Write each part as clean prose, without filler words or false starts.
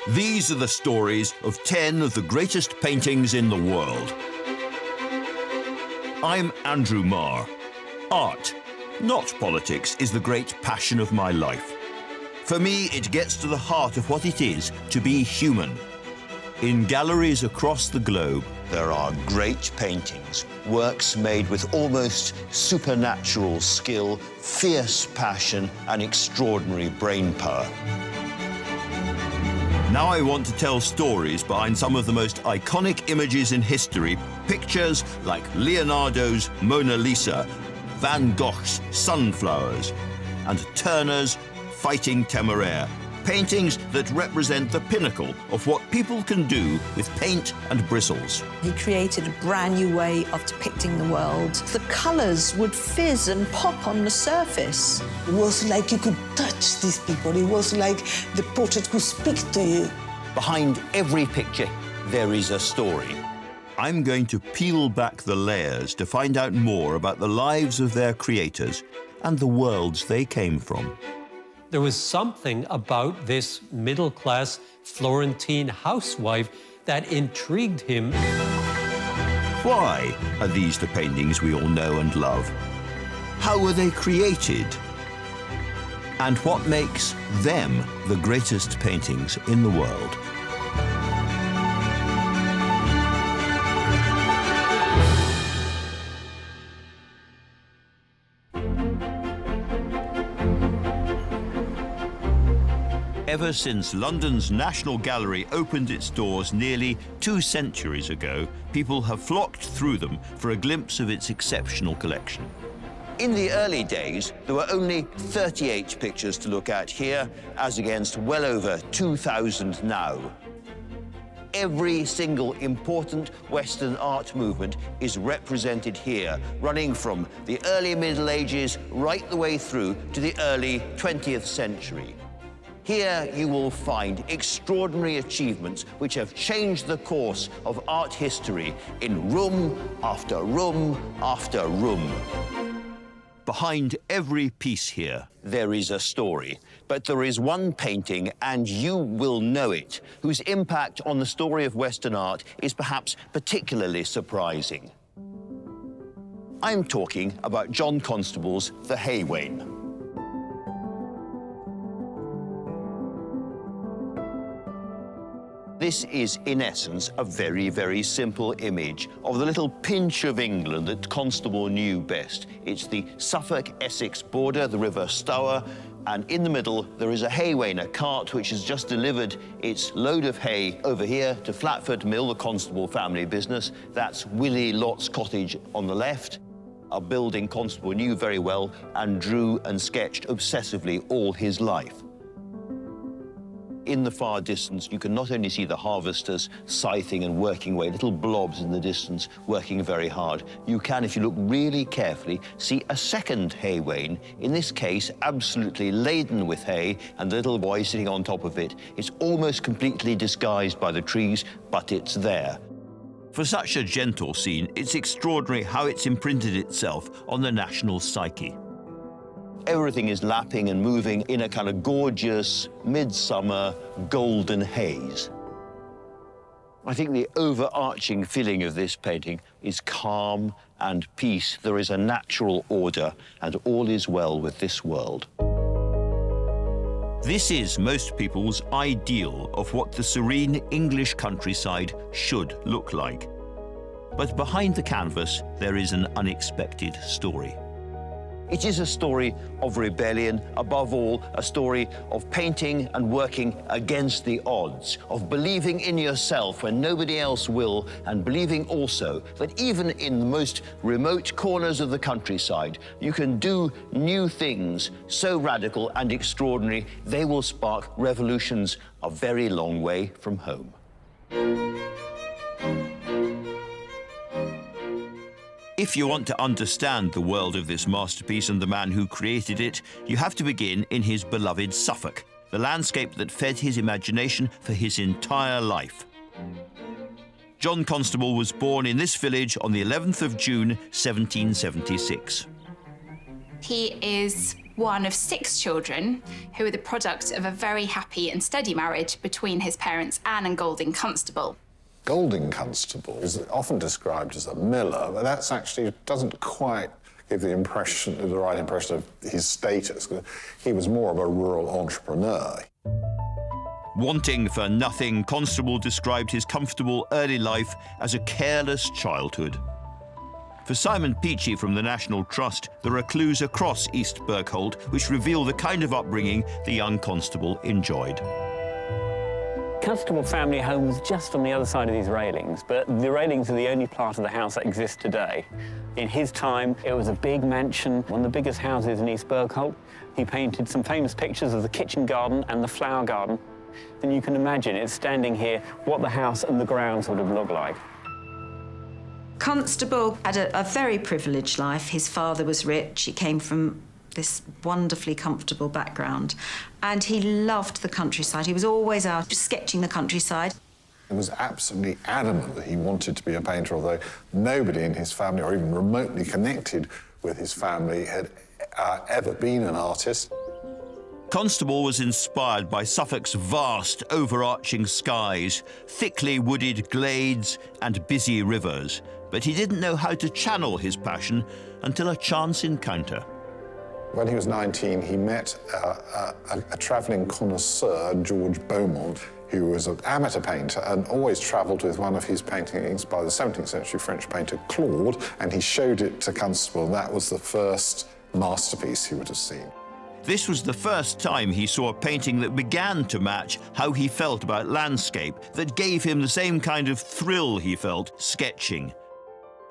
These are the stories of 10 of the greatest paintings in the world. I'm Andrew Marr. Art, not politics, is the great passion of my life. For me, it gets to the heart of what it is to be human. In galleries across the globe, there are great paintings, works made with almost supernatural skill, fierce passion, and extraordinary brain power. Now I want to tell stories behind some of the most iconic images in history, pictures like Leonardo's Mona Lisa, Van Gogh's Sunflowers, and Turner's Fighting Temeraire, paintings that represent the pinnacle of what people can do with paint and bristles. He created a brand new way of depicting the world. The colours would fizz and pop on the surface. It was like you could touch these people. It was like the portrait could speak to you. Behind every picture, there is a story. I'm going to peel back the layers to find out more about the lives of their creators and the worlds they came from. There was something about this middle-class Florentine housewife that intrigued him. Why are these the paintings we all know and love? How were they created? And what makes them the greatest paintings in the world? Ever since London's National Gallery opened its doors nearly 2 centuries ago, people have flocked through them for a glimpse of its exceptional collection. In the early days, there were only 38 pictures to look at here, as against well over 2,000 now. Every single important Western art movement is represented here, running from the early Middle Ages right the way through to the early 20th century. Here you will find extraordinary achievements which have changed the course of art history in room after room after room. Behind every piece here, there is a story. But there is one painting, and you will know it, whose impact on the story of Western art is perhaps particularly surprising. I'm talking about John Constable's The Hay Wain. This is, in essence, a very, very simple image of the little pinch of England that Constable knew best. It's the Suffolk-Essex border, the River Stour, and in the middle there is a hay wain, a cart which has just delivered its load of hay over here to Flatford Mill, the Constable family business. That's Willie Lott's cottage on the left, a building Constable knew very well and drew and sketched obsessively all his life. In the far distance, you can not only see the harvesters scything and working away, little blobs in the distance working very hard. You can, if you look really carefully, see a second hay wain, in this case absolutely laden with hay, and the little boy sitting on top of it. It's almost completely disguised by the trees, but it's there. For such a gentle scene, it's extraordinary how it's imprinted itself on the national psyche. Everything is lapping and moving in a kind of gorgeous, midsummer, golden haze. I think the overarching feeling of this painting is calm and peace. There is a natural order, and all is well with this world. This is most people's ideal of what the serene English countryside should look like. But behind the canvas, there is an unexpected story. It is a story of rebellion, above all, a story of painting and working against the odds, of believing in yourself when nobody else will, and believing also that even in the most remote corners of the countryside, you can do new things so radical and extraordinary, they will spark revolutions a very long way from home. If you want to understand the world of this masterpiece and the man who created it, you have to begin in his beloved Suffolk, the landscape that fed his imagination for his entire life. John Constable was born in this village on the 11th of June, 1776. He is one of 6 children who are the product of a very happy and steady marriage between his parents Anne and Golding Constable. Golding Constable is often described as a miller, but that's actually doesn't quite give the right impression of his status. He was more of a rural entrepreneur. Wanting for nothing, Constable described his comfortable early life as a careless childhood. For Simon Peachy from the National Trust, there are clues across East Berkholt which reveal the kind of upbringing the young Constable enjoyed. Constable family home was just on the other side of these railings, but the railings are the only part of the house that exists today. In his time, it was a big mansion, one of the biggest houses in East Berkholt. He painted some famous pictures of the kitchen garden and the flower garden. And you can imagine it's standing here, what the house and the grounds would have looked like. Constable had a very privileged life. His father was rich. He came from this wonderfully comfortable background, and he loved the countryside. He was always out sketching the countryside. He was absolutely adamant that he wanted to be a painter, although nobody in his family, or even remotely connected with his family, had ever been an artist. Constable was inspired by Suffolk's vast, overarching skies, thickly wooded glades and busy rivers, but he didn't know how to channel his passion until a chance encounter. When he was 19, he met a travelling connoisseur, George Beaumont, who was an amateur painter and always travelled with one of his paintings by the 17th century French painter Claude, and he showed it to Constable, and that was the first masterpiece he would have seen. This was the first time he saw a painting that began to match how he felt about landscape, that gave him the same kind of thrill he felt sketching.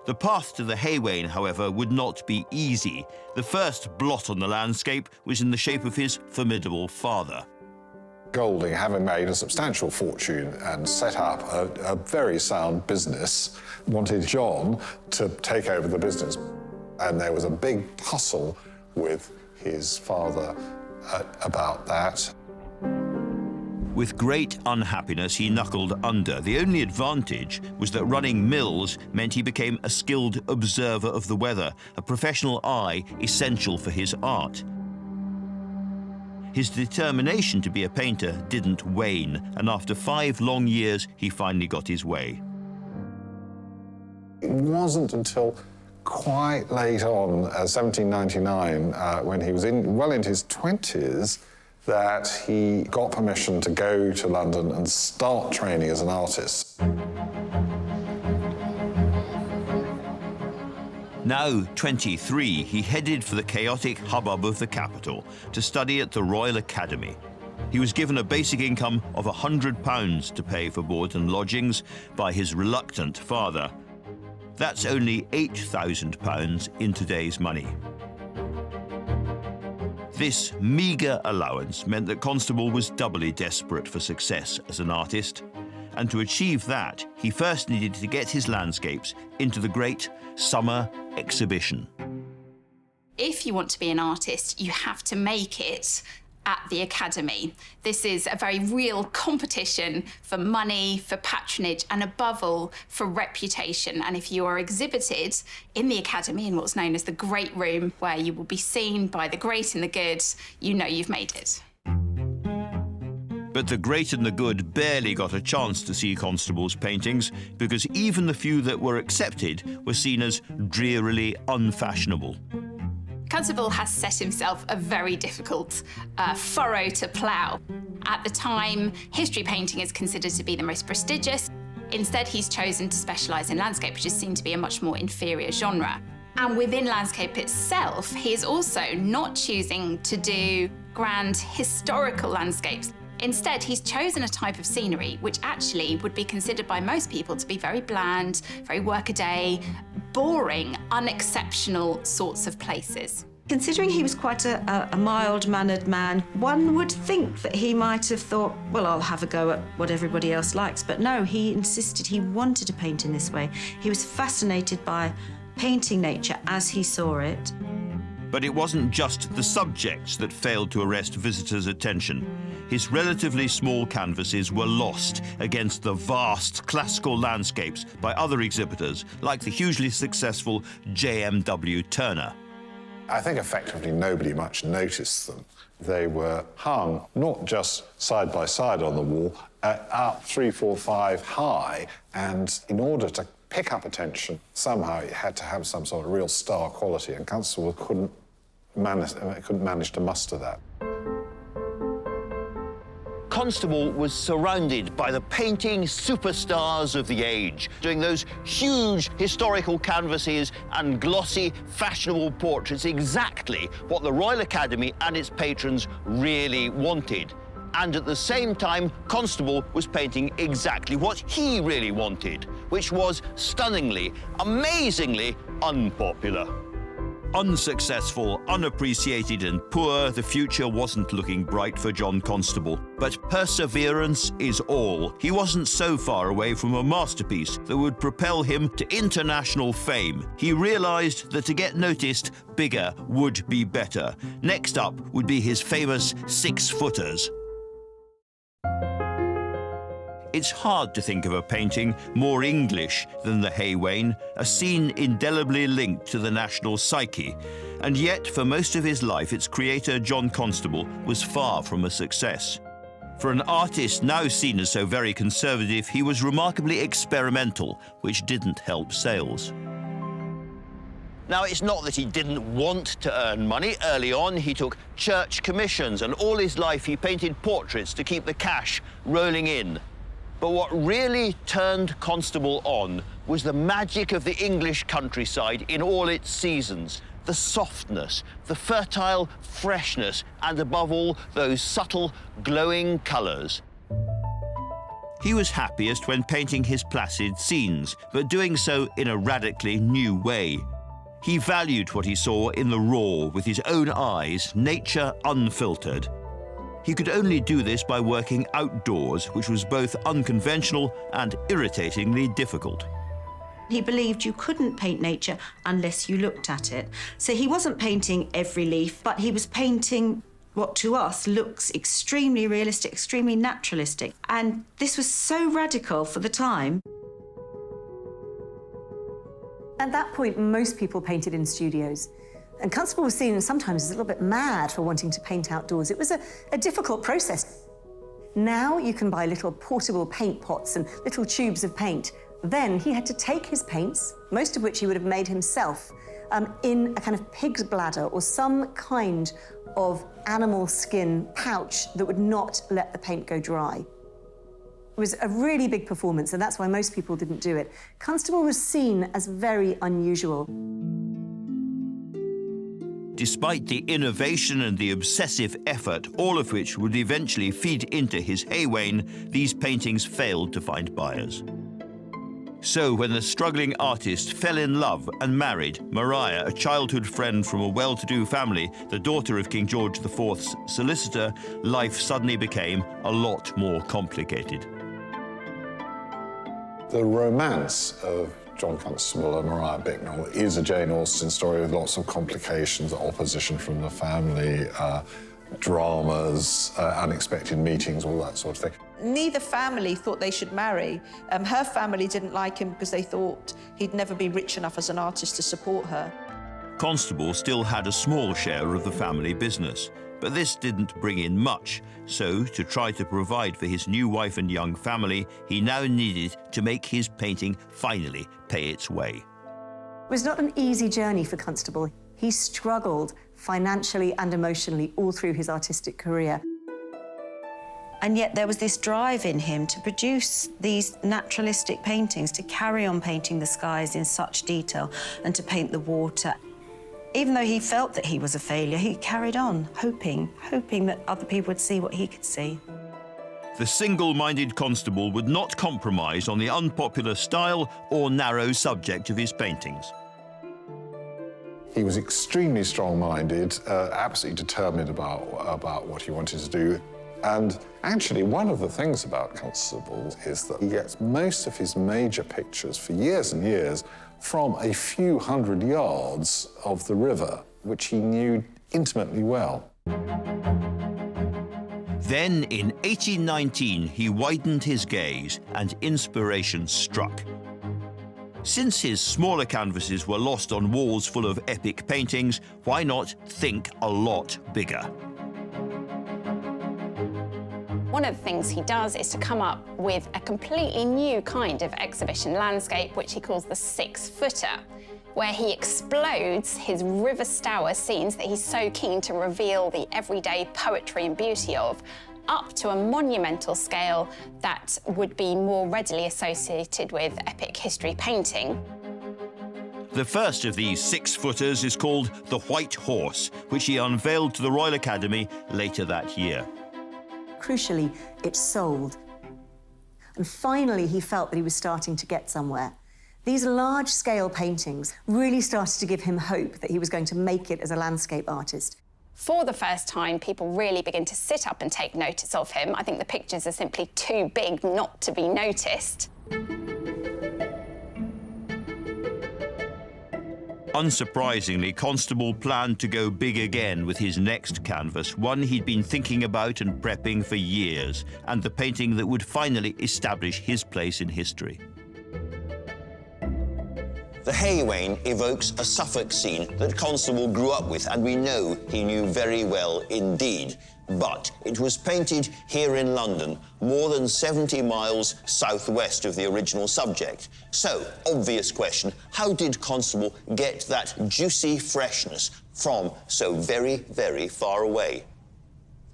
The path to the Hay Wain, however, would not be easy. The first blot on the landscape was in the shape of his formidable father. Golding, having made a substantial fortune and set up a very sound business, wanted John to take over the business. And there was a big tussle with his father about that. With great unhappiness, he knuckled under. The only advantage was that running mills meant he became a skilled observer of the weather, a professional eye essential for his art. His determination to be a painter didn't wane, and after 5 long years, he finally got his way. It wasn't until quite late on, 1799, when he was well into his 20s, that he got permission to go to London and start training as an artist. Now 23, he headed for the chaotic hubbub of the capital to study at the Royal Academy. He was given a basic income of £100 to pay for board and lodgings by his reluctant father. That's only £8,000 in today's money. This meagre allowance meant that Constable was doubly desperate for success as an artist. And to achieve that, he first needed to get his landscapes into the great summer exhibition. If you want to be an artist, you have to make it at the Academy. This is a very real competition for money, for patronage, and above all, for reputation. And if you are exhibited in the Academy in what's known as the Great Room, where you will be seen by the great and the good, you know you've made it. But the great and the good barely got a chance to see Constable's paintings, because even the few that were accepted were seen as drearily unfashionable. Constable has set himself a very difficult furrow to plough. At the time, history painting is considered to be the most prestigious. Instead, he's chosen to specialise in landscape, which is seen to be a much more inferior genre. And within landscape itself, he is also not choosing to do grand historical landscapes. Instead, he's chosen a type of scenery which actually would be considered by most people to be very bland, very workaday, boring, unexceptional sorts of places. Considering he was quite a mild-mannered man, one would think that he might have thought, well, I'll have a go at what everybody else likes. But no, he insisted he wanted to paint in this way. He was fascinated by painting nature as he saw it. But it wasn't just the subjects that failed to arrest visitors' attention. His relatively small canvases were lost against the vast classical landscapes by other exhibitors, like the hugely successful J.M.W. Turner. I think effectively nobody much noticed them. They were hung not just side by side on the wall, up 3, 4, 5 high, and in order to pick up attention, somehow it had to have some sort of real star quality, and Constable couldn't manage to muster that. Constable was surrounded by the painting superstars of the age, doing those huge historical canvases and glossy, fashionable portraits, exactly what the Royal Academy and its patrons really wanted. And at the same time, Constable was painting exactly what he really wanted, which was stunningly, amazingly unpopular. Unsuccessful, unappreciated and poor, the future wasn't looking bright for John Constable. But perseverance is all. He wasn't so far away from a masterpiece that would propel him to international fame. He realised that to get noticed, bigger would be better. Next up would be his famous 6-footers. It's hard to think of a painting more English than the Hay Wain, a scene indelibly linked to the national psyche. And yet, for most of his life, its creator, John Constable, was far from a success. For an artist now seen as so very conservative, he was remarkably experimental, which didn't help sales. Now, it's not that he didn't want to earn money. Early on, he took church commissions, and all his life he painted portraits to keep the cash rolling in. But what really turned Constable on was the magic of the English countryside in all its seasons. The softness, the fertile freshness, and above all, those subtle, glowing colours. He was happiest when painting his placid scenes, but doing so in a radically new way. He valued what he saw in the raw, with his own eyes, nature unfiltered. He could only do this by working outdoors, which was both unconventional and irritatingly difficult. He believed you couldn't paint nature unless you looked at it. So he wasn't painting every leaf, but he was painting what to us looks extremely realistic, extremely naturalistic. And this was so radical for the time. At that point, most people painted in studios. And Constable was seen sometimes as a little bit mad for wanting to paint outdoors. It was a difficult process. Now you can buy little portable paint pots and little tubes of paint. Then he had to take his paints, most of which he would have made himself, in a kind of pig's bladder or some kind of animal skin pouch that would not let the paint go dry. It was a really big performance, and that's why most people didn't do it. Constable was seen as very unusual. Despite the innovation and the obsessive effort, all of which would eventually feed into his Hay Wain, these paintings failed to find buyers. So when the struggling artist fell in love and married Maria, a childhood friend from a well-to-do family, the daughter of King George IV's solicitor, life suddenly became a lot more complicated. The romance of John Constable and Maria Bicknell is a Jane Austen story with lots of complications, opposition from the family, dramas, unexpected meetings, all that sort of thing. Neither family thought they should marry. Her family didn't like him because they thought he'd never be rich enough as an artist to support her. Constable still had a small share of the family business, but this didn't bring in much. So, to try to provide for his new wife and young family, he now needed to make his painting finally pay its way. It was not an easy journey for Constable. He struggled financially and emotionally all through his artistic career. And yet there was this drive in him to produce these naturalistic paintings, to carry on painting the skies in such detail and to paint the water. Even though he felt that he was a failure, he carried on, hoping that other people would see what he could see. The single-minded Constable would not compromise on the unpopular style or narrow subject of his paintings. He was extremely strong-minded, absolutely determined about what he wanted to do. And actually, one of the things about Constable is that he gets most of his major pictures for years and years from a few hundred yards of the river, which he knew intimately well. Then, in 1819, he widened his gaze and inspiration struck. Since his smaller canvases were lost on walls full of epic paintings, why not think a lot bigger? One of the things he does is to come up with a completely new kind of exhibition landscape, which he calls the 6-footer, where he explodes his River Stour scenes that he's so keen to reveal the everyday poetry and beauty of, up to a monumental scale that would be more readily associated with epic history painting. The first of these 6-footers is called The White Horse, which he unveiled to the Royal Academy later that year. Crucially, it sold. And finally, he felt that he was starting to get somewhere. These large-scale paintings really started to give him hope that he was going to make it as a landscape artist. For the first time, people really begin to sit up and take notice of him. I think the pictures are simply too big not to be noticed. Unsurprisingly, Constable planned to go big again with his next canvas, one he'd been thinking about and prepping for years, and the painting that would finally establish his place in history. The Hay Wain evokes a Suffolk scene that Constable grew up with, and we know he knew very well indeed. But it was painted here in London, more than 70 miles southwest of the original subject. So, obvious question, how did Constable get that juicy freshness from so very, very far away?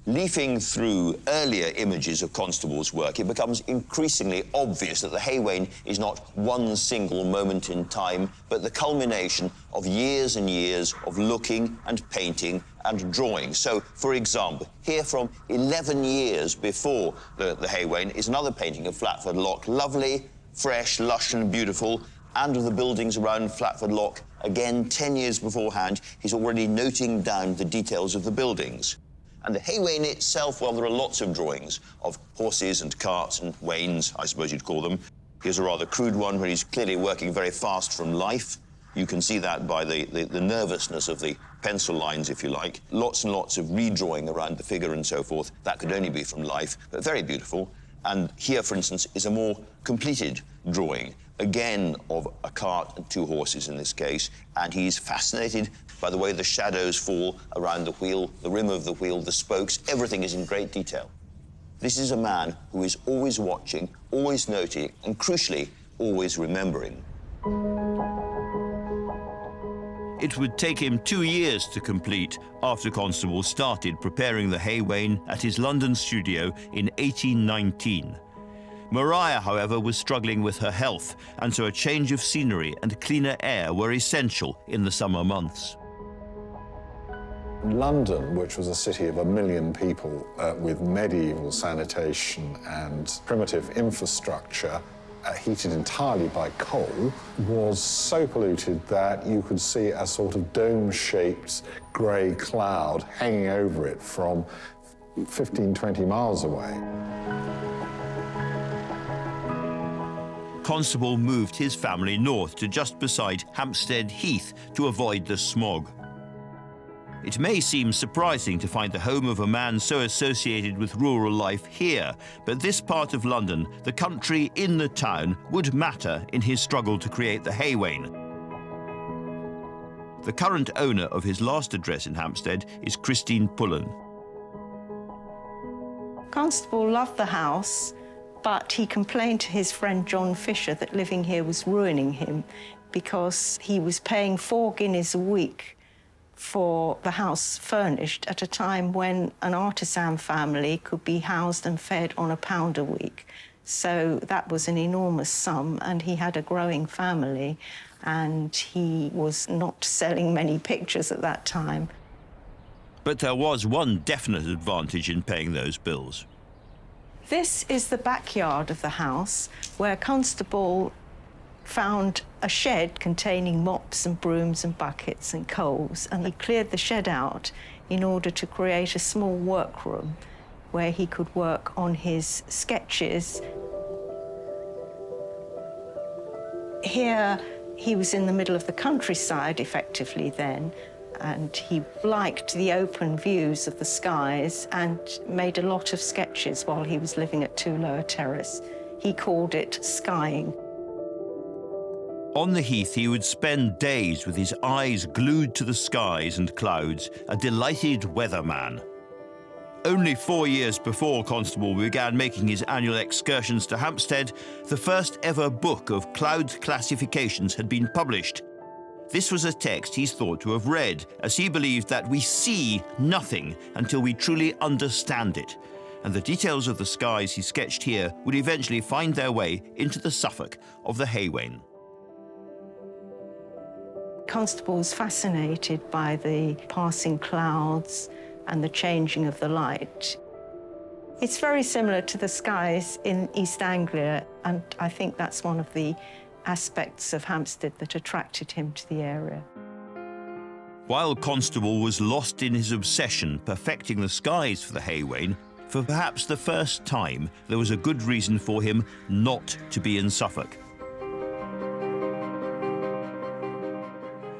Leafing through earlier images of Constable's work, it becomes increasingly obvious that the Hay Wain is not one single moment in time, but the culmination of years and years of looking and painting and drawing. So, for example, here from 11 years before the Hay Wain is another painting of Flatford Lock. Lovely, fresh, lush and beautiful, and of the buildings around Flatford Lock. Again, 10 years beforehand, he's already noting down the details of the buildings. And the Hay Wain itself, well, there are lots of drawings of horses and carts and wains, I suppose you'd call them. Here's a rather crude one where he's clearly working very fast from life. You can see that by the nervousness of the pencil lines, if you like. Lots and lots of redrawing around the figure and so forth. That could only be from life, but very beautiful. And here, for instance, is a more completed drawing, again of a cart and two horses in this case, and he's fascinated by the way the shadows fall around the wheel, the rim of the wheel, the spokes. Everything is in great detail. This is a man who is always watching, always noting, and crucially, always remembering. It would take him 2 years to complete after Constable started preparing the Hay Wain at his London studio in 1819. Maria, however, was struggling with her health, and so a change of scenery and cleaner air were essential in the summer months. London, which was a city of 1 million people with medieval sanitation and primitive infrastructure, heated entirely by coal, was so polluted that you could see a sort of dome-shaped grey cloud hanging over it from 15, 20 miles away. Constable moved his family north to just beside Hampstead Heath to avoid the smog. It may seem surprising to find the home of a man so associated with rural life here, but this part of London, the country in the town, would matter in his struggle to create the Hay Wain. The current owner of his last address in Hampstead is Christine Pullen. Constable loved the house, but he complained to his friend John Fisher that living here was ruining him because he was paying 4 guineas a week for the house furnished at a time when an artisan family could be housed and fed on £1 a week. So that was an enormous sum, and he had a growing family, and he was not selling many pictures at that time. But there was one definite advantage in paying those bills. This is the backyard of the house, where Constable found a shed containing mops and brooms and buckets and coals, and he cleared the shed out in order to create a small workroom where he could work on his sketches. Here, he was in the middle of the countryside, effectively, then, and he liked the open views of the skies and made a lot of sketches while he was living at 2 Lower Terrace. He called it skying. On the heath, he would spend days with his eyes glued to the skies and clouds, a delighted weatherman. Only 4 years before Constable began making his annual excursions to Hampstead, the first ever book of cloud classifications had been published. This was a text he's thought to have read, as he believed that we see nothing until we truly understand it, and the details of the skies he sketched here would eventually find their way into the Suffolk of the Hay Wain. Constable was fascinated by the passing clouds and the changing of the light. It's very similar to the skies in East Anglia, and I think that's one of the aspects of Hampstead that attracted him to the area. While Constable was lost in his obsession perfecting the skies for the Hay Wain, for perhaps the first time there was a good reason for him not to be in Suffolk.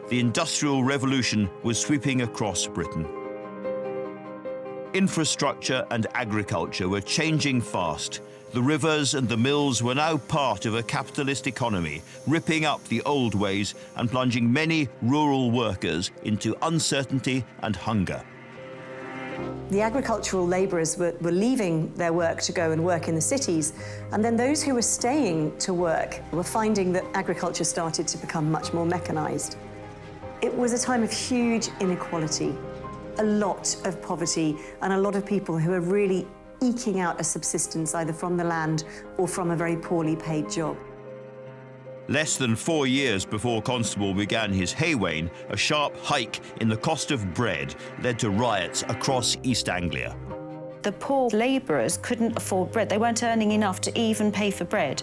The Industrial Revolution was sweeping across Britain. Infrastructure and agriculture were changing fast. The rivers and the mills were now part of a capitalist economy, ripping up the old ways and plunging many rural workers into uncertainty and hunger. The agricultural labourers were leaving their work to go and work in the cities, and then those who were staying to work were finding that agriculture started to become much more mechanised. It was a time of huge inequality, a lot of poverty, and a lot of people who were really eking out a subsistence either from the land or from a very poorly paid job. Less than 4 years before Constable began his Hay Wain, a sharp hike in the cost of bread led to riots across East Anglia. The poor labourers couldn't afford bread. They weren't earning enough to even pay for bread.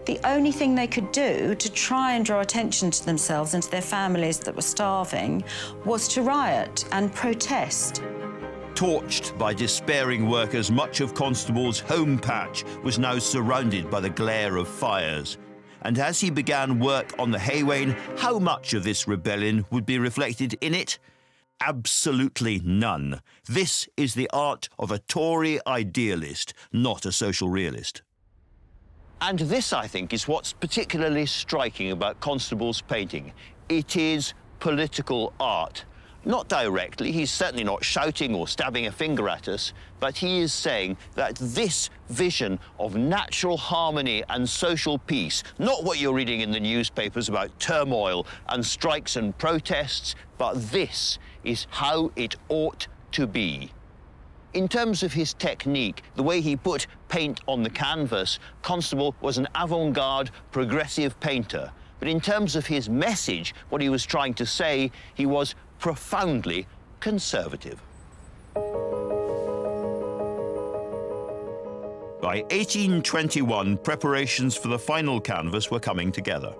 The only thing they could do to try and draw attention to themselves and to their families that were starving was to riot and protest. Torched by despairing workers, much of Constable's home patch was now surrounded by the glare of fires. And as he began work on the Hay Wain, how much of this rebellion would be reflected in it? Absolutely none. This is the art of a Tory idealist, not a social realist. And this, I think, is what's particularly striking about Constable's painting. It is political art. Not directly, he's certainly not shouting or stabbing a finger at us, but he is saying that this vision of natural harmony and social peace, not what you're reading in the newspapers about turmoil and strikes and protests, but this is how it ought to be. In terms of his technique, the way he put paint on the canvas, Constable was an avant-garde, progressive painter. But in terms of his message, what he was trying to say, he was profoundly conservative. By 1821, preparations for the final canvas were coming together.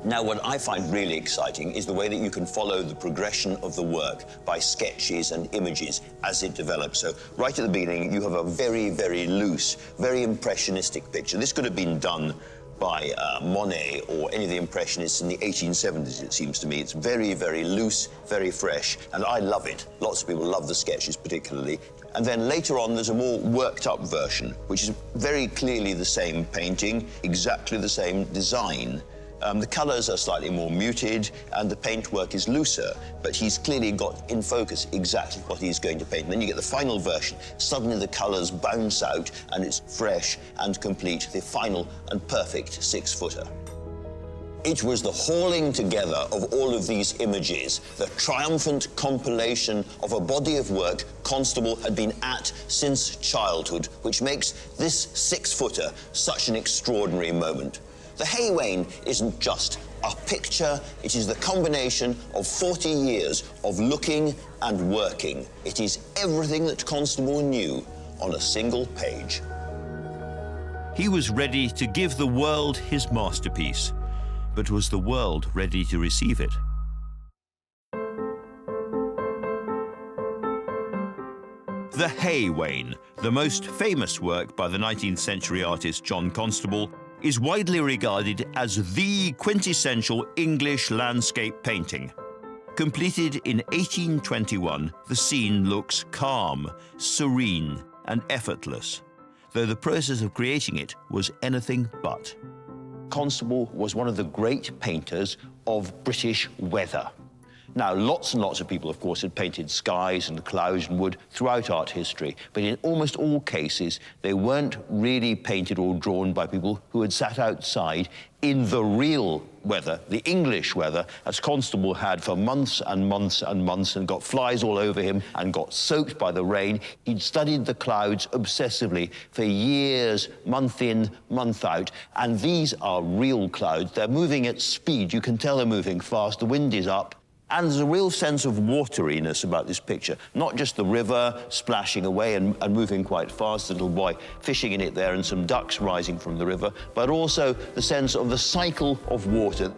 Now, what I find really exciting is the way that you can follow the progression of the work by sketches and images as it develops. So right at the beginning, you have a very, very loose, very impressionistic picture. This could have been done by Monet or any of the Impressionists in the 1870s, it seems to me. It's very, very loose, very fresh, and I love it. Lots of people love the sketches particularly. And then later on, there's a more worked-up version, which is very clearly the same painting, exactly the same design. The colours are slightly more muted and the paintwork is looser, but he's clearly got in focus exactly what he's going to paint. And then you get the final version. Suddenly the colours bounce out and it's fresh and complete, the final and perfect 6-footer. It was the hauling together of all of these images, the triumphant compilation of a body of work Constable had been at since childhood, which makes this 6-footer such an extraordinary moment. The Hay Wain isn't just a picture, it is the combination of 40 years of looking and working. It is everything that Constable knew on a single page. He was ready to give the world his masterpiece, but was the world ready to receive it? The Hay Wain, the most famous work by the 19th century artist John Constable, is widely regarded as the quintessential English landscape painting. Completed in 1821, the scene looks calm, serene, and effortless, though the process of creating it was anything but. Constable was one of the great painters of British weather. Now, lots and lots of people, of course, had painted skies and clouds and wood throughout art history, but in almost all cases, they weren't really painted or drawn by people who had sat outside in the real weather, the English weather, as Constable had for months and months and months and got flies all over him and got soaked by the rain. He'd studied the clouds obsessively for years, month in, month out, and these are real clouds. They're moving at speed. You can tell they're moving fast. The wind is up. And there's a real sense of wateriness about this picture, not just the river splashing away and moving quite fast, the little boy fishing in it there and some ducks rising from the river, but also the sense of the cycle of water.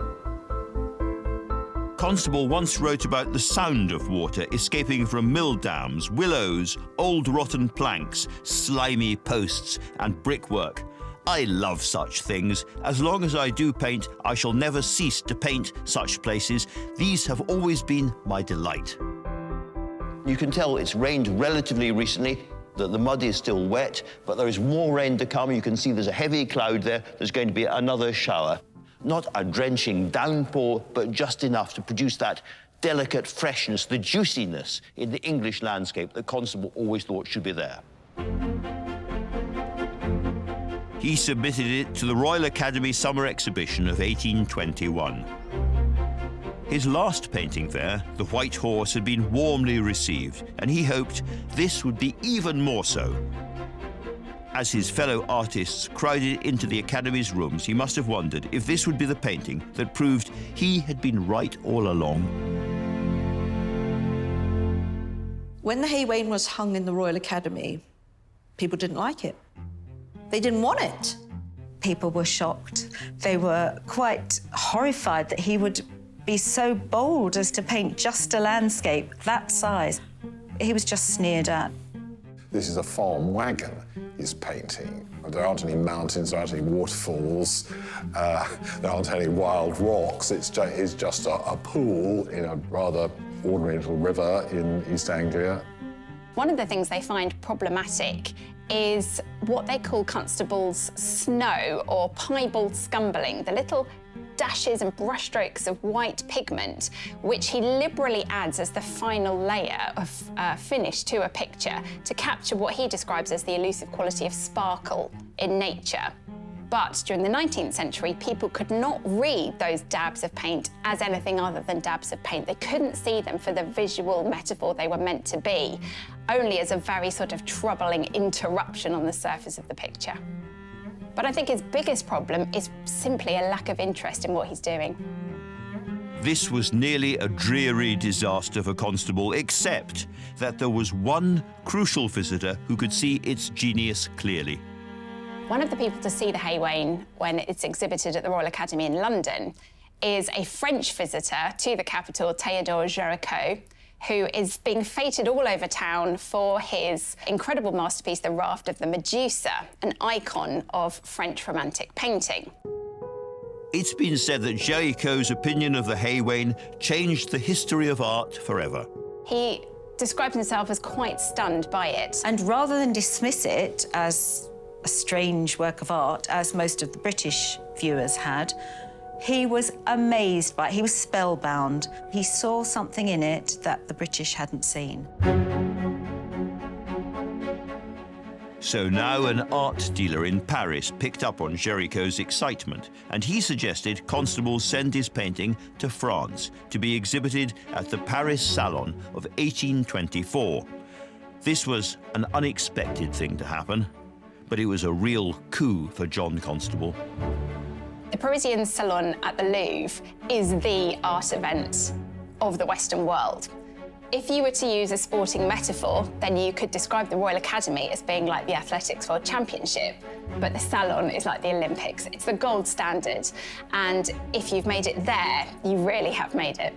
Constable once wrote about the sound of water escaping from mill dams, willows, old rotten planks, slimy posts and brickwork. I love such things. As long as I do paint, I shall never cease to paint such places. These have always been my delight. You can tell it's rained relatively recently, that the mud is still wet, but there is more rain to come. You can see there's a heavy cloud there. There's going to be another shower. Not a drenching downpour, but just enough to produce that delicate freshness, the juiciness in the English landscape that Constable always thought should be there. He submitted it to the Royal Academy Summer Exhibition of 1821. His last painting there, The White Horse, had been warmly received, and he hoped this would be even more so. As his fellow artists crowded into the Academy's rooms, he must have wondered if this would be the painting that proved he had been right all along. When the Hay Wain was hung in the Royal Academy, people didn't like it. They didn't want it. People were shocked. They were quite horrified that he would be so bold as to paint just a landscape that size. He was just sneered at. This is a farm wagon he's painting. There aren't any mountains, there aren't any waterfalls, there aren't any wild rocks. It's just a pool in a rather ordinary little river in East Anglia. One of the things they find problematic is what they call Constable's snow or piebald scumbling, the little dashes and brushstrokes of white pigment, which he liberally adds as the final layer of finish to a picture to capture what he describes as the elusive quality of sparkle in nature. But during the 19th century, people could not read those dabs of paint as anything other than dabs of paint. They couldn't see them for the visual metaphor they were meant to be, only as a very sort of troubling interruption on the surface of the picture. But I think his biggest problem is simply a lack of interest in what he's doing. This was nearly a dreary disaster for Constable, except that there was one crucial visitor who could see its genius clearly. One of the people to see the Hay Wain when it's exhibited at the Royal Academy in London is a French visitor to the capital, Théodore Géricault, who is being feted all over town for his incredible masterpiece, The Raft of the Medusa, an icon of French Romantic painting. It's been said that Géricault's opinion of the Hay Wain changed the history of art forever. He describes himself as quite stunned by it. And rather than dismiss it as a strange work of art, as most of the British viewers had, he was amazed by it. He was spellbound. He saw something in it that the British hadn't seen. So now an art dealer in Paris picked up on Géricault's excitement, and he suggested Constable send his painting to France to be exhibited at the Paris Salon of 1824. This was an unexpected thing to happen, but it was a real coup for John Constable. The Parisian Salon at the Louvre is the art event of the Western world. If you were to use a sporting metaphor, then you could describe the Royal Academy as being like the Athletics World Championship, but the Salon is like the Olympics. It's the gold standard, and if you've made it there, you really have made it.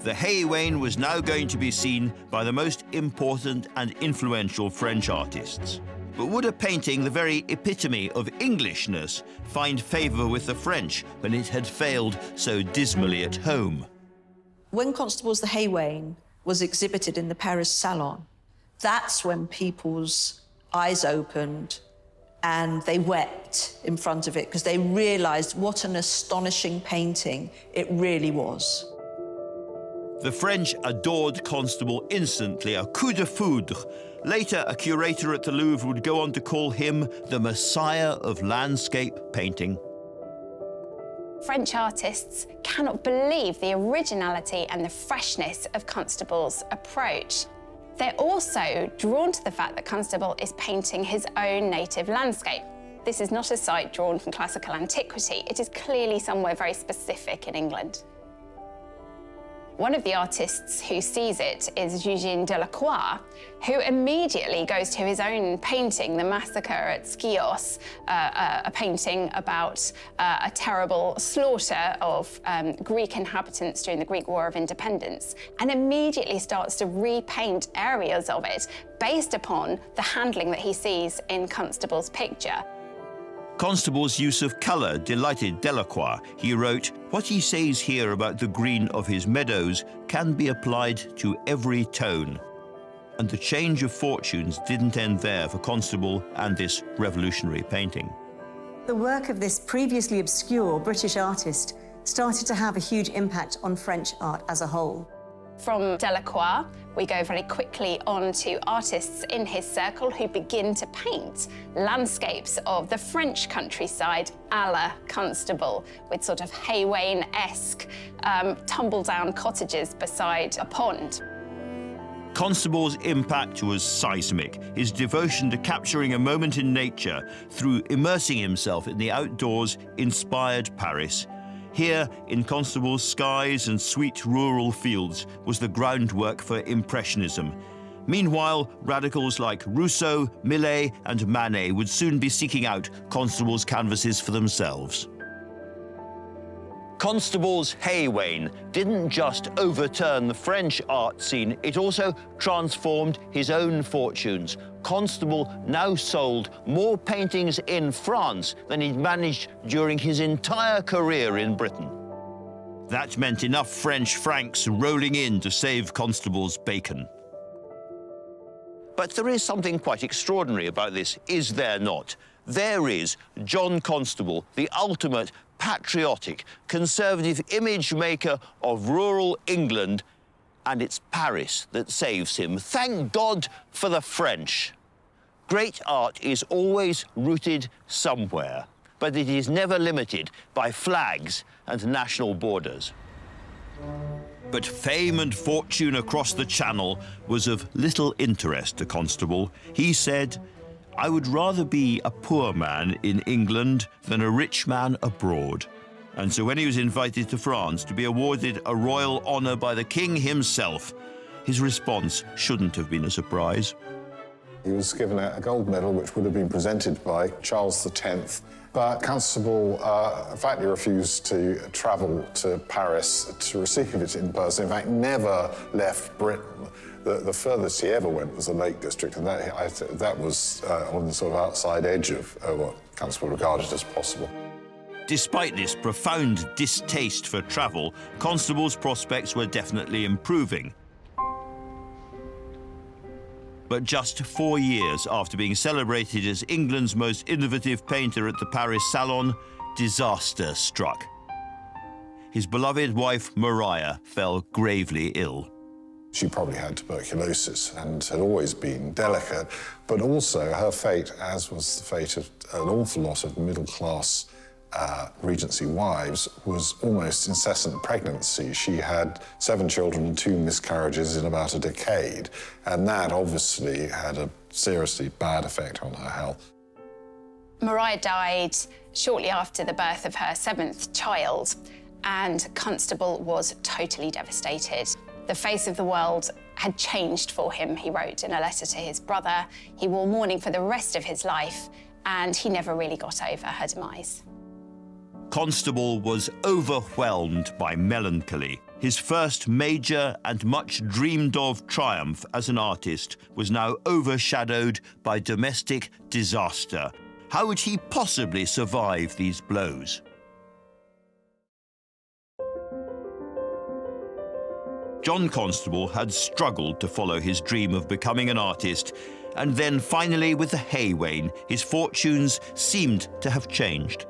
The Hay Wain was now going to be seen by the most important and influential French artists. But would a painting, the very epitome of Englishness, find favour with the French when it had failed so dismally at home? When Constable's The Hay Wain was exhibited in the Paris Salon, that's when people's eyes opened and they wept in front of it because they realised what an astonishing painting it really was. The French adored Constable instantly, a coup de foudre. Later, a curator at the Louvre would go on to call him the Messiah of landscape painting. French artists cannot believe the originality and the freshness of Constable's approach. They're also drawn to the fact that Constable is painting his own native landscape. This is not a site drawn from classical antiquity. It is clearly somewhere very specific in England. One of the artists who sees it is Eugène Delacroix, who immediately goes to his own painting, The Massacre at Schios, a painting about a terrible slaughter of Greek inhabitants during the Greek War of Independence, and immediately starts to repaint areas of it based upon the handling that he sees in Constable's picture. Constable's use of colour delighted Delacroix. He wrote, "What he says here about the green of his meadows can be applied to every tone." And the change of fortunes didn't end there for Constable and this revolutionary painting. The work of this previously obscure British artist started to have a huge impact on French art as a whole. From Delacroix, we go very quickly on to artists in his circle who begin to paint landscapes of the French countryside a la Constable, with sort of Hay Wain-esque tumble-down cottages beside a pond. Constable's impact was seismic. His devotion to capturing a moment in nature through immersing himself in the outdoors inspired Paris. Here, in Constable's skies and sweet rural fields, was the groundwork for Impressionism. Meanwhile, radicals like Rousseau, Millet and Manet would soon be seeking out Constable's canvases for themselves. Constable's Hay Wain didn't just overturn the French art scene, it also transformed his own fortunes. Constable now sold more paintings in France than he'd managed during his entire career in Britain. That meant enough French francs rolling in to save Constable's bacon. But there is something quite extraordinary about this, is there not? There is John Constable, the ultimate patriotic, conservative image maker of rural England, and it's Paris that saves him. Thank God for the French. Great art is always rooted somewhere, but it is never limited by flags and national borders. But fame and fortune across the Channel was of little interest to Constable. He said, "I would rather be a poor man in England than a rich man abroad." And so when he was invited to France to be awarded a royal honour by the king himself, his response shouldn't have been a surprise. He was given a gold medal which would have been presented by Charles X, but Constable flatly refused to travel to Paris to receive it in person. In fact, never left Britain. The furthest he ever went was the Lake District, and that was on the sort of outside edge of what Constable regarded as possible. Despite this profound distaste for travel, Constable's prospects were definitely improving. But just 4 years after being celebrated as England's most innovative painter at the Paris Salon, disaster struck. His beloved wife, Maria, fell gravely ill. She probably had tuberculosis and had always been delicate, but also her fate, as was the fate of an awful lot of middle-class Regency wives, was almost incessant pregnancy. She had 7 children and 2 miscarriages in about a decade, and that obviously had a seriously bad effect on her health. Maria died shortly after the birth of her 7th child, and Constable was totally devastated. The face of the world had changed for him, he wrote in a letter to his brother. He wore mourning for the rest of his life, and he never really got over her demise. Constable was overwhelmed by melancholy. His first major and much dreamed of triumph as an artist was now overshadowed by domestic disaster. How would he possibly survive these blows? John Constable had struggled to follow his dream of becoming an artist, and then finally with the Hay Wain, his fortunes seemed to have changed.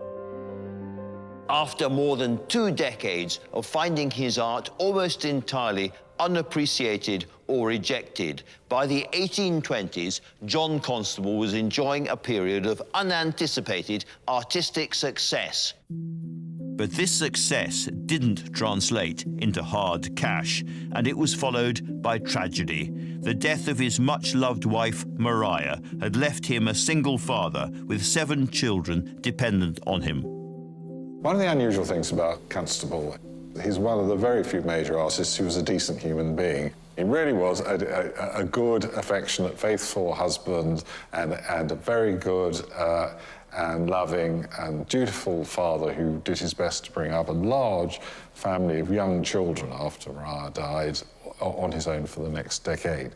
After more than 2 decades of finding his art almost entirely unappreciated or rejected, by the 1820s, John Constable was enjoying a period of unanticipated artistic success. But this success didn't translate into hard cash, and it was followed by tragedy. The death of his much-loved wife, Maria, had left him a single father with 7 children dependent on him. One of the unusual things about Constable, he's one of the very few major artists who was a decent human being. He really was a good, affectionate, faithful husband and a very good and loving and dutiful father who did his best to bring up a large family of young children after Maria died on his own for the next decade.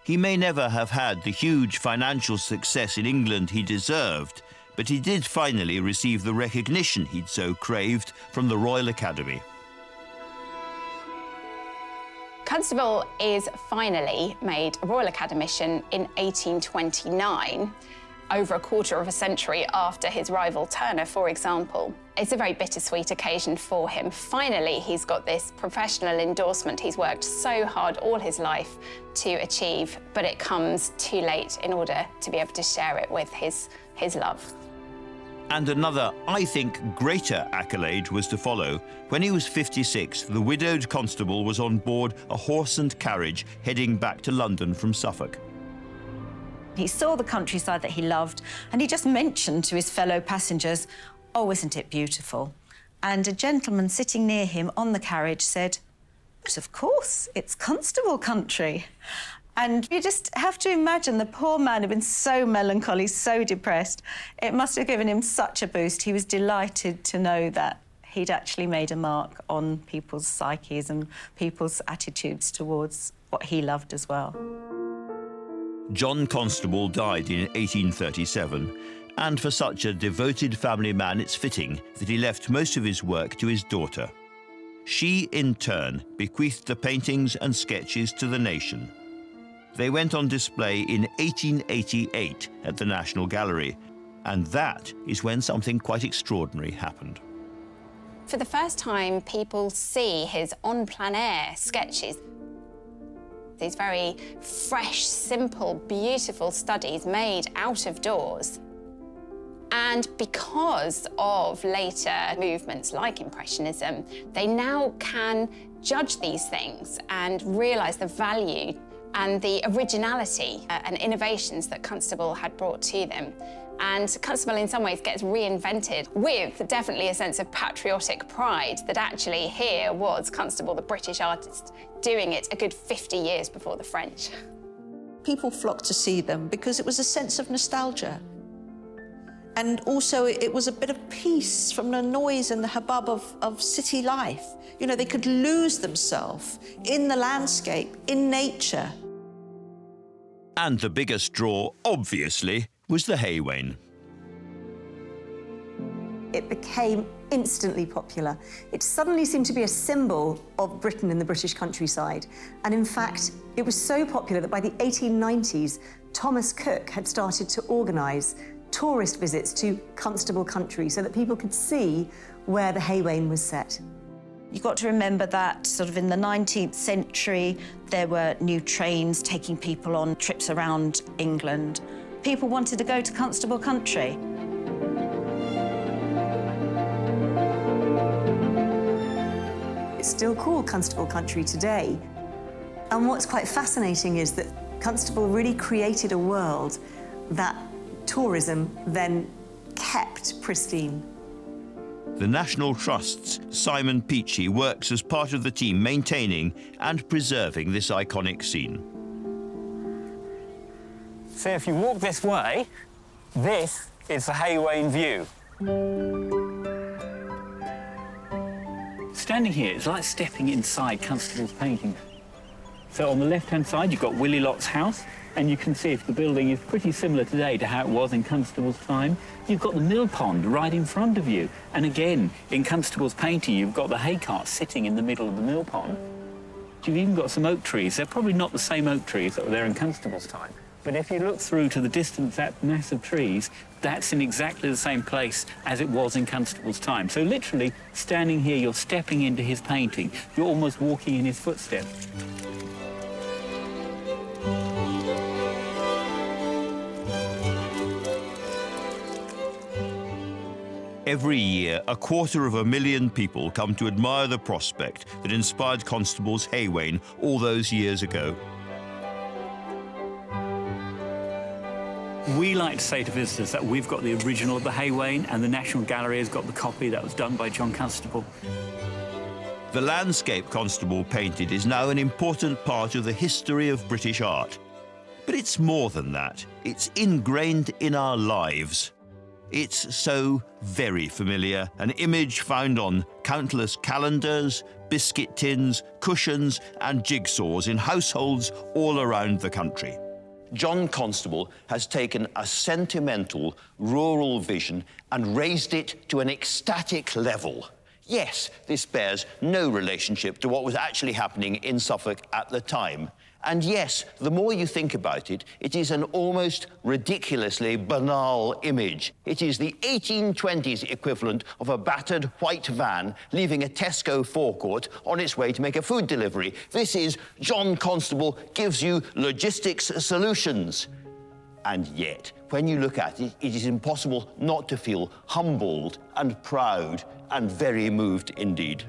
He may never have had the huge financial success in England he deserved, but he did finally receive the recognition he'd so craved from the Royal Academy. Constable is finally made a Royal Academician in 1829, over a quarter of a century after his rival Turner, for example. It's a very bittersweet occasion for him. Finally, he's got this professional endorsement he's worked so hard all his life to achieve, but it comes too late in order to be able to share it with his love. And another, I think, greater accolade was to follow. When he was 56, the widowed Constable was on board a horse and carriage heading back to London from Suffolk. He saw the countryside that he loved, and he just mentioned to his fellow passengers, "Oh, isn't it beautiful?" And a gentleman sitting near him on the carriage said, "But of course, it's Constable country." And you just have to imagine the poor man had been so melancholy, so depressed. It must have given him such a boost. He was delighted to know that he'd actually made a mark on people's psyches and people's attitudes towards what he loved as well. John Constable died in 1837, and for such a devoted family man, it's fitting that he left most of his work to his daughter. She, in turn, bequeathed the paintings and sketches to the nation. They went on display in 1888 at the National Gallery, and that is when something quite extraordinary happened. For the first time, people see his en plein air sketches. These very fresh, simple, beautiful studies made out of doors. And because of later movements like Impressionism, they now can judge these things and realise the value and the originality and innovations that Constable had brought to them. And Constable, in some ways, gets reinvented with definitely a sense of patriotic pride that actually here was Constable, the British artist, doing it a good 50 years before the French. People flocked to see them because it was a sense of nostalgia. And also it was a bit of peace from the noise and the hubbub of city life. You know, they could lose themselves in the landscape, in nature. And the biggest draw, obviously, was the Hay Wain. It became instantly popular. It suddenly seemed to be a symbol of Britain in the British countryside. And in fact, it was so popular that by the 1890s, Thomas Cook had started to organise tourist visits to Constable country so that people could see where the Hay Wain was set. You've got to remember that sort of in the 19th century, there were new trains taking people on trips around England. People wanted to go to Constable country. It's still called Constable country today. And what's quite fascinating is that Constable really created a world that tourism then kept pristine. The National Trust's Simon Peachy works as part of the team maintaining and preserving this iconic scene. So if you walk this way, this is the Hay Wain view. Standing here, it's like stepping inside Constable's painting. So on the left-hand side, you've got Willie Lott's house, and you can see if the building is pretty similar today to how it was in Constable's time. You've got the mill pond right in front of you. And again, in Constable's painting, you've got the hay cart sitting in the middle of the mill pond. You've even got some oak trees. They're probably not the same oak trees that were there in Constable's time. But if you look through to the distance, that mass of trees, that's in exactly the same place as it was in Constable's time. So literally, standing here, you're stepping into his painting. You're almost walking in his footsteps. Every year, 250,000 people come to admire the prospect that inspired Constable's Hay Wain all those years ago. We like to say to visitors that we've got the original of the Hay Wain, and the National Gallery has got the copy that was done by John Constable. The landscape Constable painted is now an important part of the history of British art. But it's more than that. It's ingrained in our lives. It's so very familiar, an image found on countless calendars, biscuit tins, cushions and jigsaws in households all around the country. John Constable has taken a sentimental rural vision and raised it to an ecstatic level. Yes, this bears no relationship to what was actually happening in Suffolk at the time. And yes, the more you think about it, it is an almost ridiculously banal image. It is the 1820s equivalent of a battered white van leaving a Tesco forecourt on its way to make a food delivery. This is John Constable gives you logistics solutions. And yet, when you look at it, it is impossible not to feel humbled and proud and very moved indeed.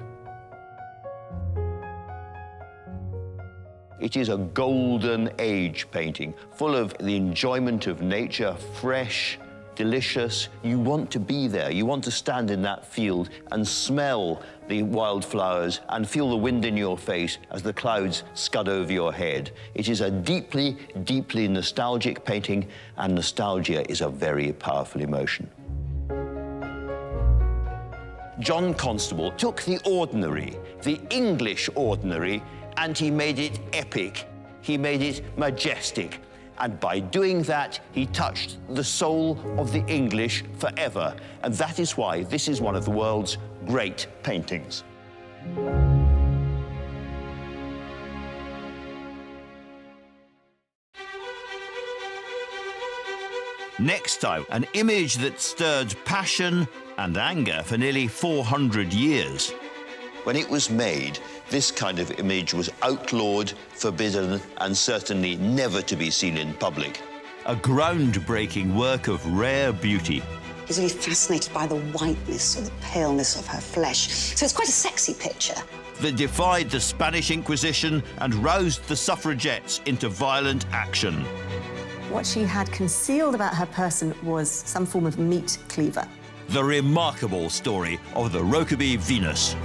It is a golden age painting, full of the enjoyment of nature, fresh, delicious. You want to be there. You want to stand in that field and smell the wildflowers and feel the wind in your face as the clouds scud over your head. It is a deeply, deeply nostalgic painting, and nostalgia is a very powerful emotion. John Constable took the ordinary, the English ordinary, and he made it epic. He made it majestic. And by doing that, he touched the soul of the English forever. And that is why this is one of the world's great paintings. Next time, an image that stirred passion and anger for nearly 400 years. When it was made, this kind of image was outlawed, forbidden, and certainly never to be seen in public. A groundbreaking work of rare beauty. He's really fascinated by the whiteness or the paleness of her flesh. So it's quite a sexy picture. That defied the Spanish Inquisition and roused the suffragettes into violent action. What she had concealed about her person was some form of meat cleaver. The remarkable story of the Rokeby Venus.